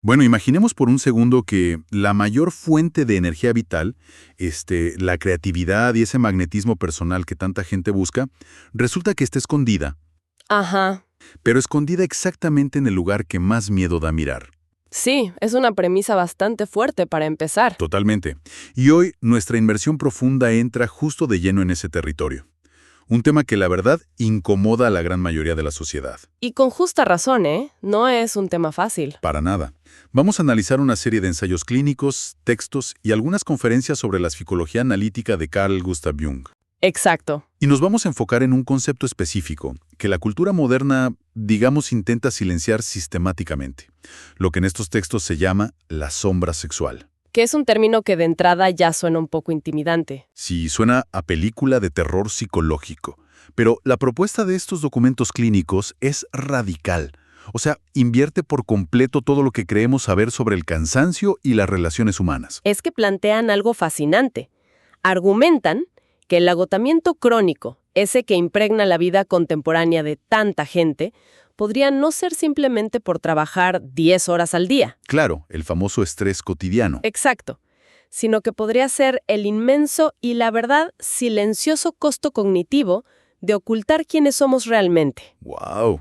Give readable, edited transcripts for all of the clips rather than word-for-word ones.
Bueno, imaginemos por un segundo que la mayor fuente de energía vital, la creatividad y ese magnetismo personal que tanta gente busca, resulta que está escondida, Ajá. pero escondida exactamente en el lugar que más miedo da mirar. Sí, es una premisa bastante fuerte para empezar. Totalmente. Y hoy nuestra inmersión profunda entra justo de lleno en ese territorio. Un tema que la verdad incomoda a la gran mayoría de la sociedad. Y con justa razón, ¿eh? No es un tema fácil. Para nada. Vamos a analizar una serie de ensayos clínicos, textos y algunas conferencias sobre la psicología analítica de Carl Gustav Jung. Exacto. Y nos vamos a enfocar en un concepto específico que la cultura moderna, digamos, intenta silenciar sistemáticamente. Lo que en estos textos se llama la sombra sexual. Que es un término que de entrada ya suena un poco intimidante. Sí, suena a película de terror psicológico. Pero la propuesta de estos documentos clínicos es radical. O sea, invierte por completo todo lo que creemos saber sobre el cansancio y las relaciones humanas. Es que plantean algo fascinante. Argumentan que el agotamiento crónico, ese que impregna la vida contemporánea de tanta gente, podría no ser simplemente por trabajar 10 horas al día. Claro, el famoso estrés cotidiano. Exacto. Sino que podría ser el inmenso y, la verdad, silencioso costo cognitivo de ocultar quiénes somos realmente. ¡Wow!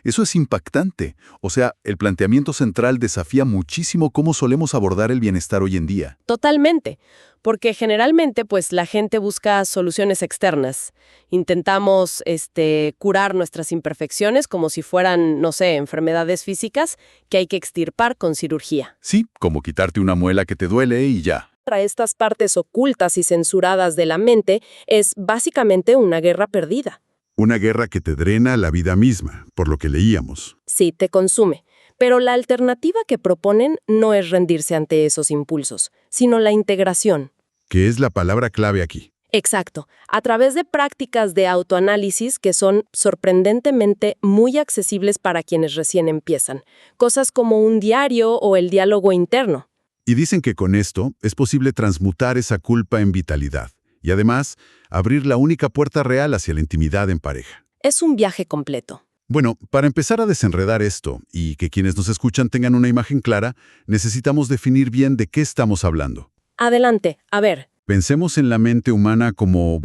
Eso es impactante. O sea, el planteamiento central desafía muchísimo cómo solemos abordar el bienestar hoy en día. Totalmente, porque generalmente pues la gente busca soluciones externas. Intentamos curar nuestras imperfecciones como si fueran, no sé, enfermedades físicas que hay que extirpar con cirugía. Sí, como quitarte una muela que te duele y ya. Para estas partes ocultas y censuradas de la mente es básicamente una guerra perdida. Una guerra que te drena la vida misma, por lo que leíamos. Sí, te consume. Pero la alternativa que proponen no es rendirse ante esos impulsos, sino la integración. Que es la palabra clave aquí. Exacto, a través de prácticas de autoanálisis que son sorprendentemente muy accesibles para quienes recién empiezan. Cosas como un diario o el diálogo interno. Y dicen que con esto es posible transmutar esa culpa en vitalidad. Y además, abrir la única puerta real hacia la intimidad en pareja. Es un viaje completo. Bueno, para empezar a desenredar esto y que quienes nos escuchan tengan una imagen clara, necesitamos definir bien de qué estamos hablando. Adelante, a ver. Pensemos en la mente humana como,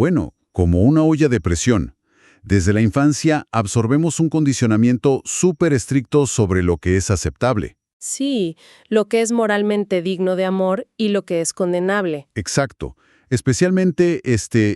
como una olla de presión. Desde la infancia absorbemos un condicionamiento súper estricto sobre lo que es aceptable. Sí, lo que es moralmente digno de amor y lo que es condenable. Exacto. Especialmente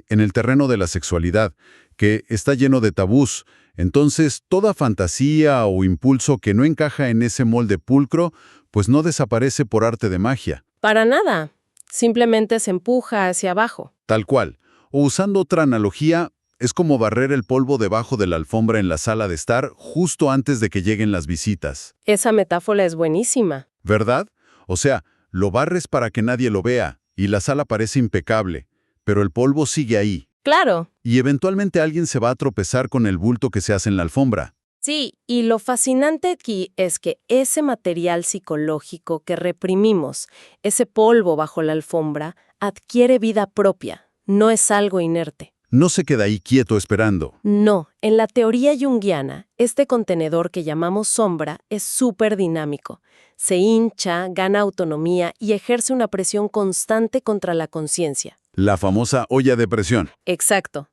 en el terreno de la sexualidad, que está lleno de tabús. Entonces, toda fantasía o impulso que no encaja en ese molde pulcro, pues no desaparece por arte de magia. Para nada. Simplemente se empuja hacia abajo. Tal cual. O usando otra analogía, es como barrer el polvo debajo de la alfombra en la sala de estar justo antes de que lleguen las visitas. Esa metáfora es buenísima. ¿Verdad? O sea, lo barres para que nadie lo vea, y la sala parece impecable, pero el polvo sigue ahí. Claro. Y eventualmente alguien se va a tropezar con el bulto que se hace en la alfombra. Sí, y lo fascinante aquí es que ese material psicológico que reprimimos, ese polvo bajo la alfombra, adquiere vida propia, no es algo inerte. No se queda ahí quieto esperando. No, en la teoría junguiana, este contenedor que llamamos sombra es súper dinámico. Se hincha, gana autonomía y ejerce una presión constante contra la conciencia. La famosa olla de presión. Exacto.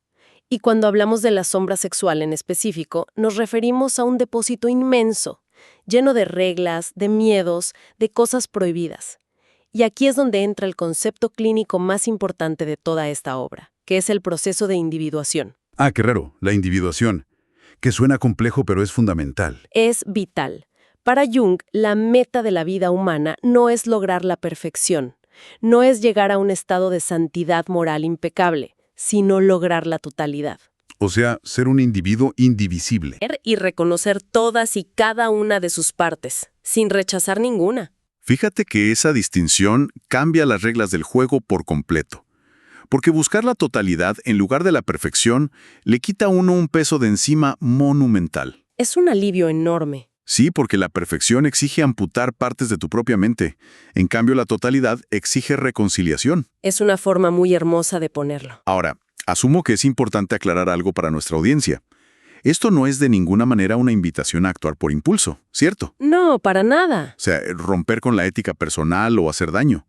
Y cuando hablamos de la sombra sexual en específico, nos referimos a un depósito inmenso, lleno de reglas, de miedos, de cosas prohibidas. Y aquí es donde entra el concepto clínico más importante de toda esta obra, que es el proceso de individuación. Ah, qué raro, la individuación, que suena complejo pero es fundamental. Es vital. Para Jung, la meta de la vida humana no es lograr la perfección, no es llegar a un estado de santidad moral impecable, sino lograr la totalidad. O sea, ser un individuo indivisible. Y reconocer todas y cada una de sus partes, sin rechazar ninguna. Fíjate que esa distinción cambia las reglas del juego por completo. Porque buscar la totalidad en lugar de la perfección le quita a uno un peso de encima monumental. Es un alivio enorme. Sí, porque la perfección exige amputar partes de tu propia mente. En cambio, la totalidad exige reconciliación. Es una forma muy hermosa de ponerlo. Ahora, asumo que es importante aclarar algo para nuestra audiencia. Esto no es de ninguna manera una invitación a actuar por impulso, ¿cierto? No, para nada. O sea, romper con la ética personal o hacer daño.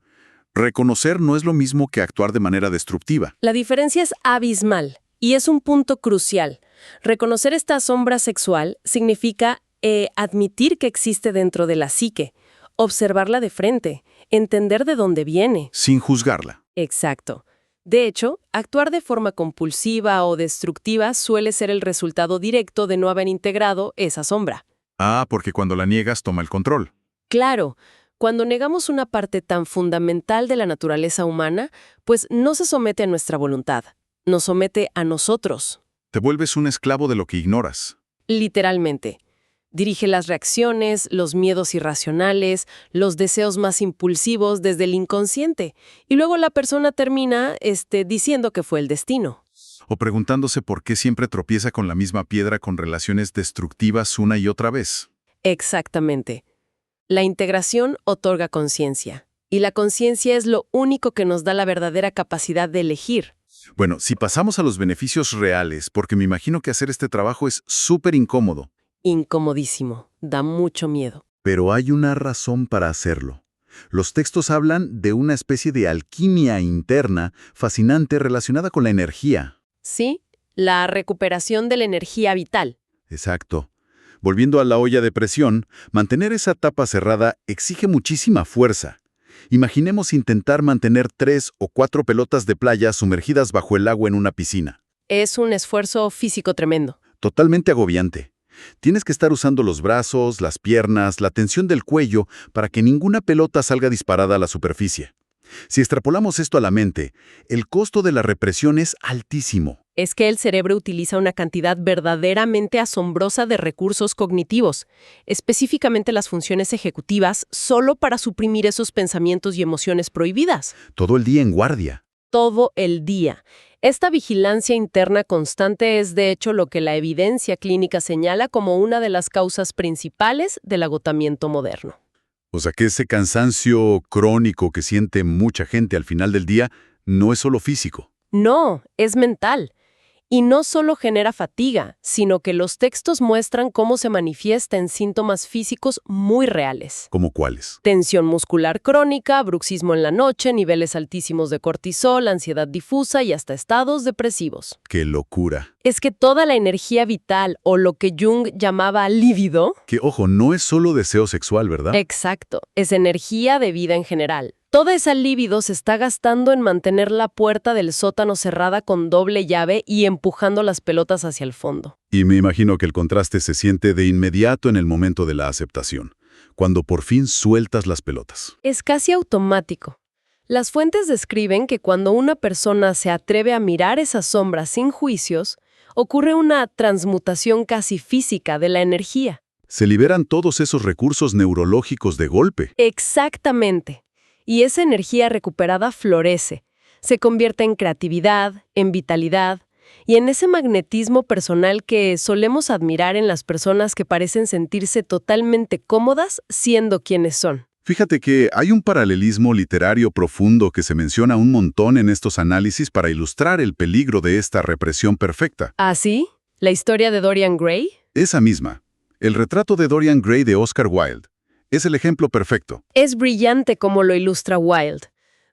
Reconocer no es lo mismo que actuar de manera destructiva. La diferencia es abismal y es un punto crucial. Reconocer esta sombra sexual significa admitir que existe dentro de la psique, observarla de frente, entender de dónde viene. Sin juzgarla. Exacto. De hecho, actuar de forma compulsiva o destructiva suele ser el resultado directo de no haber integrado esa sombra. Ah, porque cuando la niegas toma el control. Claro, cuando negamos una parte tan fundamental de la naturaleza humana, pues no se somete a nuestra voluntad, nos somete a nosotros. Te vuelves un esclavo de lo que ignoras. Literalmente. Dirige las reacciones, los miedos irracionales, los deseos más impulsivos desde el inconsciente. Y luego la persona termina diciendo que fue el destino. O preguntándose por qué siempre tropieza con la misma piedra con relaciones destructivas una y otra vez. Exactamente. La integración otorga conciencia. Y la conciencia es lo único que nos da la verdadera capacidad de elegir. Bueno, si pasamos a los beneficios reales, porque me imagino que hacer este trabajo es súper incómodo. Incomodísimo. Da mucho miedo. Pero hay una razón para hacerlo. Los textos hablan de una especie de alquimia interna fascinante relacionada con la energía. ¿Sí? La recuperación de la energía vital. Exacto. Volviendo a la olla de presión, mantener esa tapa cerrada exige muchísima fuerza. Imaginemos intentar mantener 3 o 4 pelotas de playa sumergidas bajo el agua en una piscina. Es un esfuerzo físico tremendo. Totalmente agobiante. Tienes que estar usando los brazos, las piernas, la tensión del cuello para que ninguna pelota salga disparada a la superficie. Si extrapolamos esto a la mente, el costo de la represión es altísimo. Es que el cerebro utiliza una cantidad verdaderamente asombrosa de recursos cognitivos, específicamente las funciones ejecutivas, solo para suprimir esos pensamientos y emociones prohibidas. Todo el día en guardia. Todo el día. Esta vigilancia interna constante es, de hecho, lo que la evidencia clínica señala como una de las causas principales del agotamiento moderno. O sea que ese cansancio crónico que siente mucha gente al final del día no es solo físico. No, es mental. Y no solo genera fatiga, sino que los textos muestran cómo se manifiesta en síntomas físicos muy reales. ¿Cómo cuáles? Tensión muscular crónica, bruxismo en la noche, niveles altísimos de cortisol, ansiedad difusa y hasta estados depresivos. ¡Qué locura! Es que toda la energía vital, o lo que Jung llamaba líbido... Que, ojo, no es solo deseo sexual, ¿verdad? Exacto, es energía de vida en general. Toda esa libido se está gastando en mantener la puerta del sótano cerrada con doble llave y empujando las pelotas hacia el fondo. Y me imagino que el contraste se siente de inmediato en el momento de la aceptación, cuando por fin sueltas las pelotas. Es casi automático. Las fuentes describen que cuando una persona se atreve a mirar esas sombras sin juicios, ocurre una transmutación casi física de la energía. Se liberan todos esos recursos neurológicos de golpe. Exactamente. Y esa energía recuperada florece, se convierte en creatividad, en vitalidad y en ese magnetismo personal que solemos admirar en las personas que parecen sentirse totalmente cómodas siendo quienes son. Fíjate que hay un paralelismo literario profundo que se menciona un montón en estos análisis para ilustrar el peligro de esta represión perfecta. ¿Ah, sí? ¿La historia de Dorian Gray? Esa misma. El retrato de Dorian Gray de Oscar Wilde. Es el ejemplo perfecto. Es brillante como lo ilustra Wilde.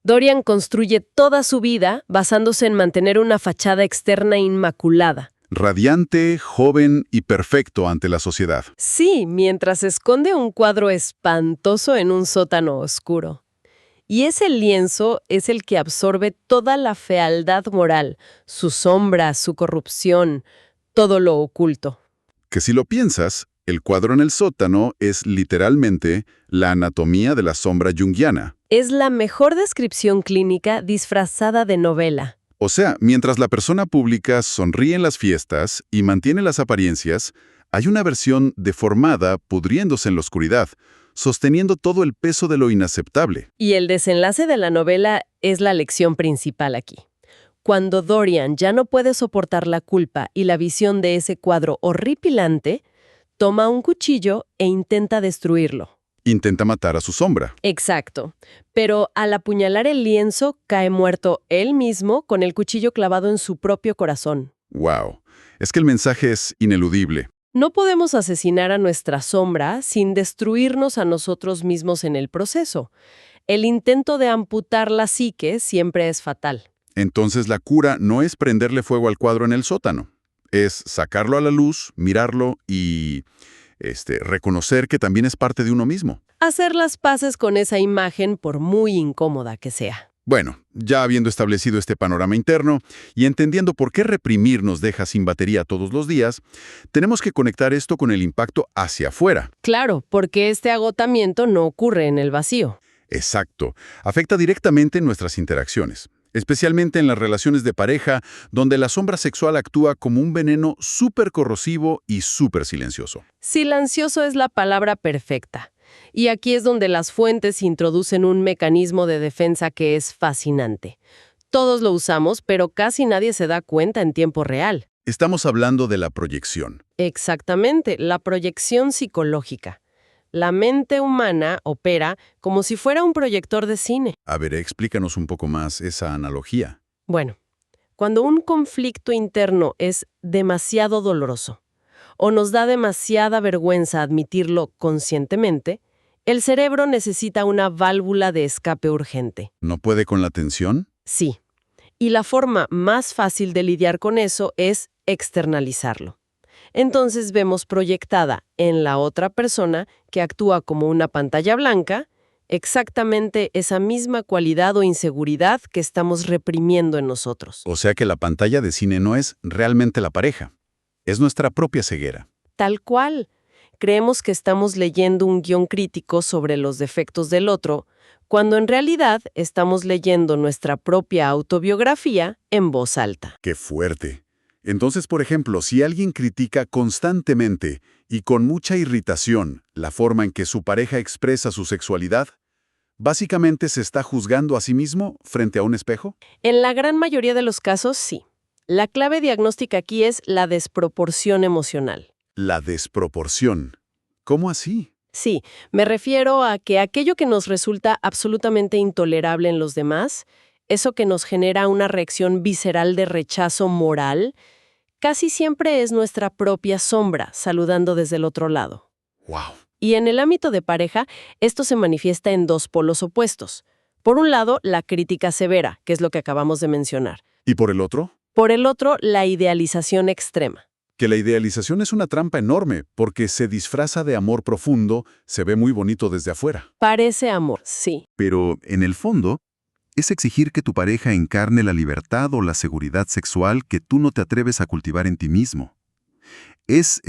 Dorian construye toda su vida basándose en mantener una fachada externa inmaculada. Radiante, joven y perfecto ante la sociedad. Sí, mientras esconde un cuadro espantoso en un sótano oscuro. Y ese lienzo es el que absorbe toda la fealdad moral, su sombra, su corrupción, todo lo oculto. Que si lo piensas, el cuadro en el sótano es literalmente la anatomía de la sombra junguiana. Es la mejor descripción clínica disfrazada de novela. O sea, mientras la persona pública sonríe en las fiestas y mantiene las apariencias, hay una versión deformada pudriéndose en la oscuridad, sosteniendo todo el peso de lo inaceptable. Y el desenlace de la novela es la lección principal aquí. Cuando Dorian ya no puede soportar la culpa y la visión de ese cuadro horripilante, toma un cuchillo e intenta destruirlo. Intenta matar a su sombra. Exacto. Pero al apuñalar el lienzo, cae muerto él mismo con el cuchillo clavado en su propio corazón. Wow. Es que el mensaje es ineludible. No podemos asesinar a nuestra sombra sin destruirnos a nosotros mismos en el proceso. El intento de amputar la psique siempre es fatal. Entonces la cura no es prenderle fuego al cuadro en el sótano. Es sacarlo a la luz, mirarlo y reconocer que también es parte de uno mismo. Hacer las paces con esa imagen por muy incómoda que sea. Bueno, ya habiendo establecido este panorama interno y entendiendo por qué reprimir nos deja sin batería todos los días, tenemos que conectar esto con el impacto hacia afuera. Claro, porque este agotamiento no ocurre en el vacío. Exacto. Afecta directamente nuestras interacciones, especialmente en las relaciones de pareja, donde la sombra sexual actúa como un veneno súper corrosivo y súper silencioso. Silencioso es la palabra perfecta. Y aquí es donde las fuentes introducen un mecanismo de defensa que es fascinante. Todos lo usamos, pero casi nadie se da cuenta en tiempo real. Estamos hablando de la proyección. Exactamente, la proyección psicológica. La mente humana opera como si fuera un proyector de cine. A ver, explícanos un poco más esa analogía. Bueno, cuando un conflicto interno es demasiado doloroso o nos da demasiada vergüenza admitirlo conscientemente, el cerebro necesita una válvula de escape urgente. ¿No puede con la tensión? Sí. Y la forma más fácil de lidiar con eso es externalizarlo. Entonces vemos proyectada en la otra persona, que actúa como una pantalla blanca, exactamente esa misma cualidad o inseguridad que estamos reprimiendo en nosotros. O sea que la pantalla de cine no es realmente la pareja. Es nuestra propia ceguera. Tal cual. Creemos que estamos leyendo un guión crítico sobre los defectos del otro, cuando en realidad estamos leyendo nuestra propia autobiografía en voz alta. ¡Qué fuerte! Entonces, por ejemplo, si alguien critica constantemente y con mucha irritación la forma en que su pareja expresa su sexualidad, ¿básicamente se está juzgando a sí mismo frente a un espejo? En la gran mayoría de los casos, sí. La clave diagnóstica aquí es la desproporción emocional. La desproporción. ¿Cómo así? Sí, me refiero a que aquello que nos resulta absolutamente intolerable en los demás, eso que nos genera una reacción visceral de rechazo moral, casi siempre es nuestra propia sombra saludando desde el otro lado. ¡Wow! Y en el ámbito de pareja, esto se manifiesta en dos polos opuestos. Por un lado, la crítica severa, que es lo que acabamos de mencionar. ¿Y por el otro? Por el otro, la idealización extrema. Que la idealización es una trampa enorme, porque se disfraza de amor profundo, se ve muy bonito desde afuera. Parece amor, sí. Pero, en el fondo, es exigir que tu pareja encarne la libertad o la seguridad sexual que tú no te atreves a cultivar en ti mismo. Es,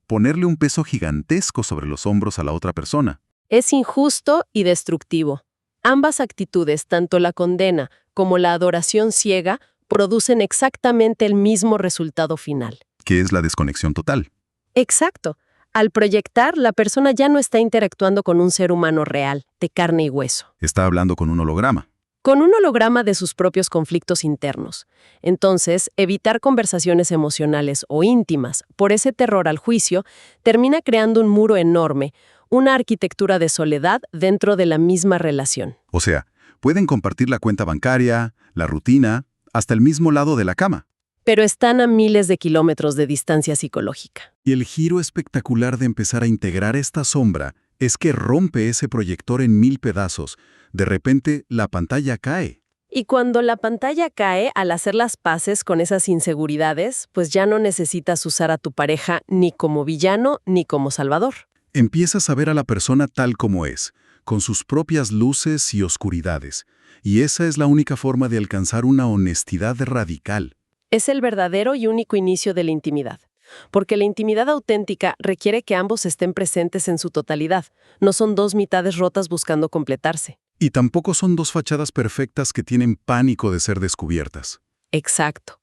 ponerle un peso gigantesco sobre los hombros a la otra persona. Es injusto y destructivo. Ambas actitudes, tanto la condena como la adoración ciega, producen exactamente el mismo resultado final. Que es la desconexión total. Exacto. Al proyectar, la persona ya no está interactuando con un ser humano real, de carne y hueso. Está hablando con un holograma. Con un holograma de sus propios conflictos internos. Entonces, evitar conversaciones emocionales o íntimas por ese terror al juicio termina creando un muro enorme, una arquitectura de soledad dentro de la misma relación. O sea, pueden compartir la cuenta bancaria, la rutina, hasta el mismo lado de la cama. Pero están a miles de kilómetros de distancia psicológica. Y el giro espectacular de empezar a integrar esta sombra es que rompe ese proyector en 1000 pedazos. De repente, la pantalla cae. Y cuando la pantalla cae, al hacer las paces con esas inseguridades, pues ya no necesitas usar a tu pareja ni como villano ni como salvador. Empiezas a ver a la persona tal como es, con sus propias luces y oscuridades. Y esa es la única forma de alcanzar una honestidad radical. Es el verdadero y único inicio de la intimidad. Porque la intimidad auténtica requiere que ambos estén presentes en su totalidad. No son dos mitades rotas buscando completarse. Y tampoco son dos fachadas perfectas que tienen pánico de ser descubiertas. Exacto.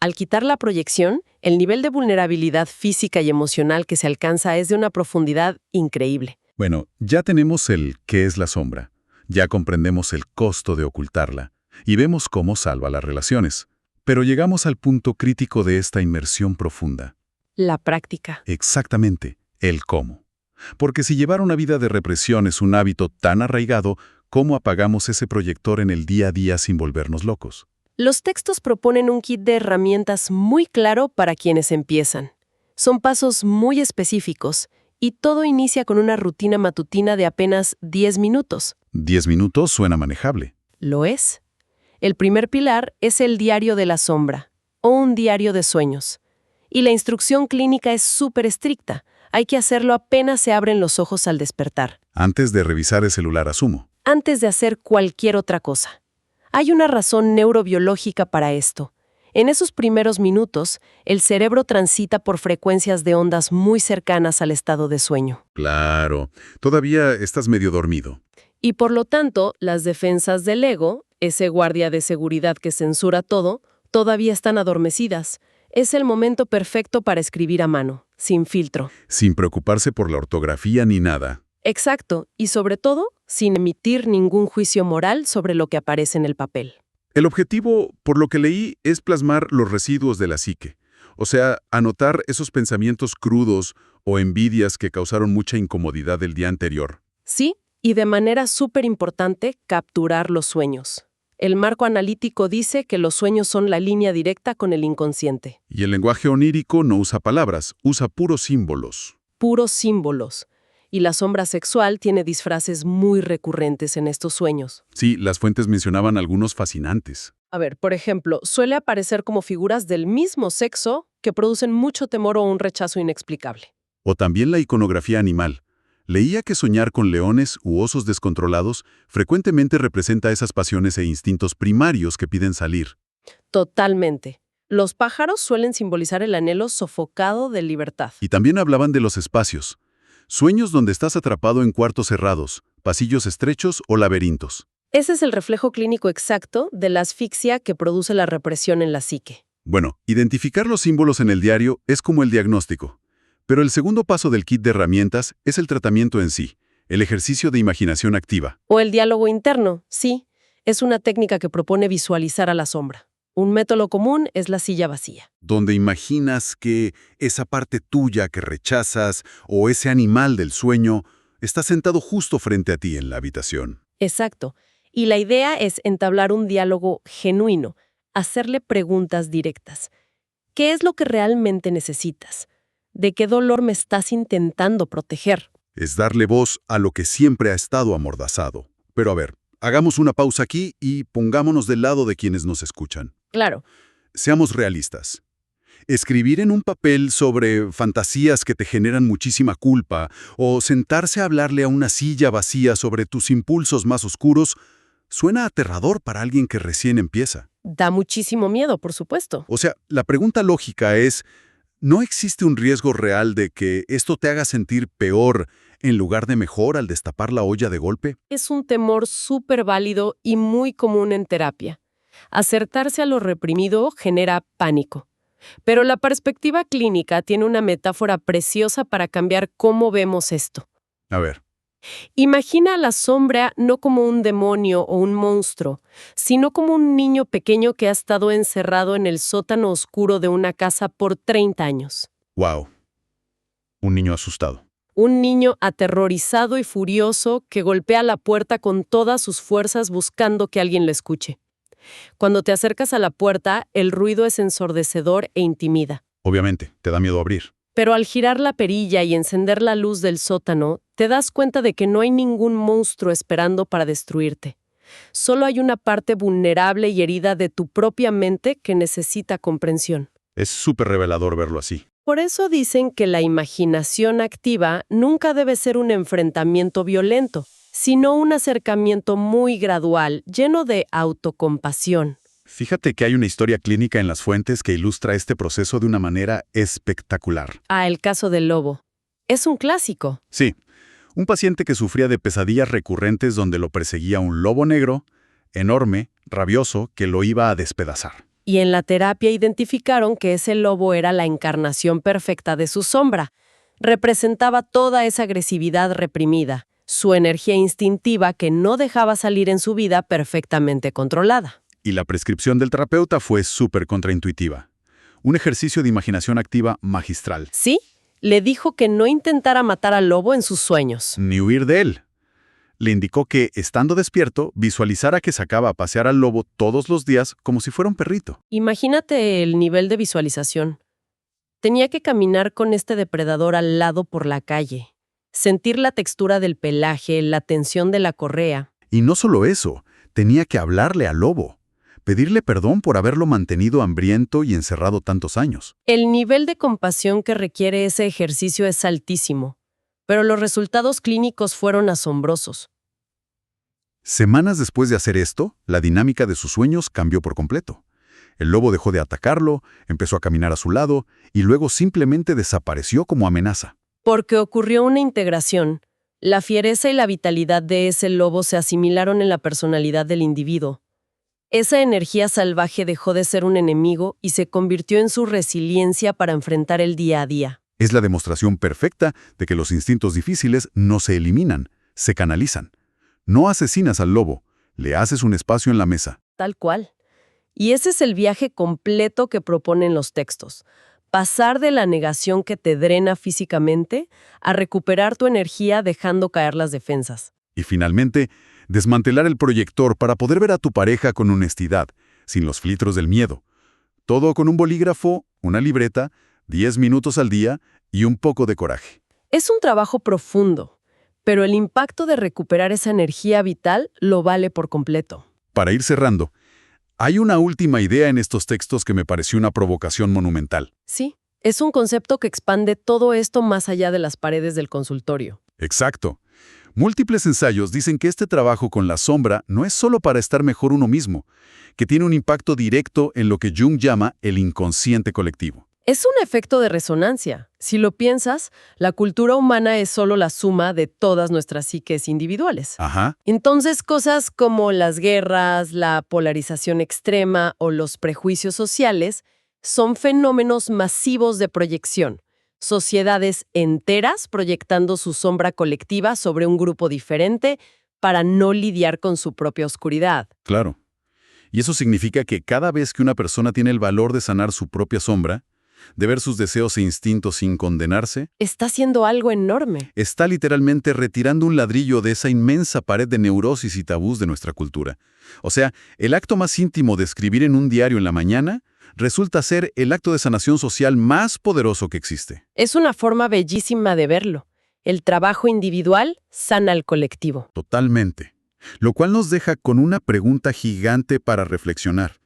Al quitar la proyección, el nivel de vulnerabilidad física y emocional que se alcanza es de una profundidad increíble. Bueno, ya tenemos el qué es la sombra. Ya comprendemos el costo de ocultarla. Y vemos cómo salva las relaciones. Pero llegamos al punto crítico de esta inmersión profunda. La práctica. Exactamente, el cómo. Porque si llevar una vida de represión es un hábito tan arraigado, ¿cómo apagamos ese proyector en el día a día sin volvernos locos? Los textos proponen un kit de herramientas muy claro para quienes empiezan. Son pasos muy específicos y todo inicia con una rutina matutina de apenas 10 minutos. 10 minutos suena manejable. ¿Lo es? El primer pilar es el diario de la sombra, o un diario de sueños. Y la instrucción clínica es súper estricta. Hay que hacerlo apenas se abren los ojos al despertar, Antes de revisar el celular, asumo. antes de hacer cualquier otra cosa. Hay una razón neurobiológica para esto. En esos primeros minutos, el cerebro transita por frecuencias de ondas muy cercanas al estado de sueño. Claro. Todavía estás medio dormido. Y por lo tanto, las defensas del ego, ese guardia de seguridad que censura todo, todavía están adormecidas. Es el momento perfecto para escribir a mano, sin filtro. Sin preocuparse por la ortografía ni nada. Exacto, y sobre todo, sin emitir ningún juicio moral sobre lo que aparece en el papel. El objetivo, por lo que leí, es plasmar los residuos de la psique. O sea, anotar esos pensamientos crudos o envidias que causaron mucha incomodidad el día anterior. Sí, y de manera súper importante, capturar los sueños. El marco analítico dice que los sueños son la línea directa con el inconsciente. Y el lenguaje onírico no usa palabras, usa puros símbolos. Puros símbolos. Y la sombra sexual tiene disfraces muy recurrentes en estos sueños. Sí, las fuentes mencionaban algunos fascinantes. A ver, por ejemplo, suele aparecer como figuras del mismo sexo que producen mucho temor o un rechazo inexplicable. O también la iconografía animal. Leía que soñar con leones u osos descontrolados frecuentemente representa esas pasiones e instintos primarios que piden salir. Totalmente. Los pájaros suelen simbolizar el anhelo sofocado de libertad. Y también hablaban de los espacios. Sueños donde estás atrapado en cuartos cerrados, pasillos estrechos o laberintos. Ese es el reflejo clínico exacto de la asfixia que produce la represión en la psique. Bueno, identificar los símbolos en el diario es como el diagnóstico. Pero el segundo paso del kit de herramientas es el tratamiento en sí, el ejercicio de imaginación activa. O el diálogo interno, sí, es una técnica que propone visualizar a la sombra. Un método común es la silla vacía. Donde imaginas que esa parte tuya que rechazas o ese animal del sueño está sentado justo frente a ti en la habitación. Exacto. Y la idea es entablar un diálogo genuino, hacerle preguntas directas. ¿Qué es lo que realmente necesitas? ¿De qué dolor me estás intentando proteger? Es darle voz a lo que siempre ha estado amordazado. Pero a ver, hagamos una pausa aquí y pongámonos del lado de quienes nos escuchan. Claro. Seamos realistas. Escribir en un papel sobre fantasías que te generan muchísima culpa o sentarse a hablarle a una silla vacía sobre tus impulsos más oscuros suena aterrador para alguien que recién empieza. Da muchísimo miedo, por supuesto. O sea, la pregunta lógica es, ¿no existe un riesgo real de que esto te haga sentir peor en lugar de mejor al destapar la olla de golpe? Es un temor súper válido y muy común en terapia. Acertarse a lo reprimido genera pánico. Pero la perspectiva clínica tiene una metáfora preciosa para cambiar cómo vemos esto. A ver. Imagina a la sombra no como un demonio o un monstruo, sino como un niño pequeño que ha estado encerrado en el sótano oscuro de una casa por 30 años. ¡Wow! Un niño asustado. Un niño aterrorizado y furioso que golpea la puerta con todas sus fuerzas buscando que alguien lo escuche. Cuando te acercas a la puerta, el ruido es ensordecedor e intimida. Obviamente, te da miedo abrir. Pero al girar la perilla y encender la luz del sótano, te das cuenta de que no hay ningún monstruo esperando para destruirte. Solo hay una parte vulnerable y herida de tu propia mente que necesita comprensión. Es súper revelador verlo así. Por eso dicen que la imaginación activa nunca debe ser un enfrentamiento violento, sino un acercamiento muy gradual, lleno de autocompasión. Fíjate que hay una historia clínica en las fuentes que ilustra este proceso de una manera espectacular. Ah, el caso del lobo. Es un clásico. Sí, un paciente que sufría de pesadillas recurrentes donde lo perseguía un lobo negro, enorme, rabioso, que lo iba a despedazar. Y en la terapia identificaron que ese lobo era la encarnación perfecta de su sombra. Representaba toda esa agresividad reprimida, su energía instintiva que no dejaba salir en su vida perfectamente controlada. Y la prescripción del terapeuta fue súper contraintuitiva. Un ejercicio de imaginación activa magistral. ¿Sí? Le dijo que no intentara matar al lobo en sus sueños. Ni huir de él. le indicó que, estando despierto, visualizara que sacaba a pasear al lobo todos los días como si fuera un perrito. Imagínate el nivel de visualización. Tenía que caminar con este depredador al lado por la calle, sentir la textura del pelaje, la tensión de la correa. Y no solo eso, tenía que hablarle al lobo, pedirle perdón por haberlo mantenido hambriento y encerrado tantos años. El nivel de compasión que requiere ese ejercicio es altísimo, pero los resultados clínicos fueron asombrosos. Semanas después de hacer esto, la dinámica de sus sueños cambió por completo. El lobo dejó de atacarlo, empezó a caminar a su lado y luego simplemente desapareció como amenaza. Porque ocurrió una integración. La fiereza y la vitalidad de ese lobo se asimilaron en la personalidad del individuo. Esa energía salvaje dejó de ser un enemigo y se convirtió en su resiliencia para enfrentar el día a día. Es la demostración perfecta de que los instintos difíciles no se eliminan, se canalizan. No asesinas al lobo, le haces un espacio en la mesa. Tal cual. Y ese es el viaje completo que proponen los textos. Pasar de la negación que te drena físicamente a recuperar tu energía dejando caer las defensas. Y finalmente, desmantelar el proyector para poder ver a tu pareja con honestidad, sin los filtros del miedo. Todo con un bolígrafo, una libreta, 10 minutos al día y un poco de coraje. Es un trabajo profundo, pero el impacto de recuperar esa energía vital lo vale por completo. Para ir cerrando, hay una última idea en estos textos que me pareció una provocación monumental. Sí, es un concepto que expande todo esto más allá de las paredes del consultorio. Exacto. Múltiples ensayos dicen que este trabajo con la sombra no es solo para estar mejor uno mismo, que tiene un impacto directo en lo que Jung llama el inconsciente colectivo. Es un efecto de resonancia. Si lo piensas, la cultura humana es solo la suma de todas nuestras psiques individuales. Ajá. Entonces, cosas como las guerras, la polarización extrema o los prejuicios sociales son fenómenos masivos de proyección. Sociedades enteras proyectando su sombra colectiva sobre un grupo diferente para no lidiar con su propia oscuridad. Claro. Y eso significa que cada vez que una persona tiene el valor de sanar su propia sombra, de ver sus deseos e instintos sin condenarse, Está haciendo algo enorme. está literalmente retirando un ladrillo de esa inmensa pared de neurosis y tabús de nuestra cultura. O sea, el acto más íntimo de escribir en un diario en la mañana resulta ser el acto de sanación social más poderoso que existe. Es una forma bellísima de verlo. El trabajo individual sana al colectivo. Totalmente. Lo cual nos deja con una pregunta gigante para reflexionar.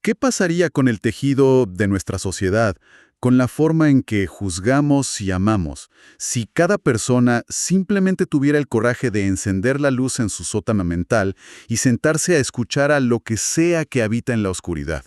¿Qué pasaría con el tejido de nuestra sociedad, con la forma en que juzgamos y amamos, si cada persona simplemente tuviera el coraje de encender la luz en su sótano mental y sentarse a escuchar a lo que sea que habita en la oscuridad?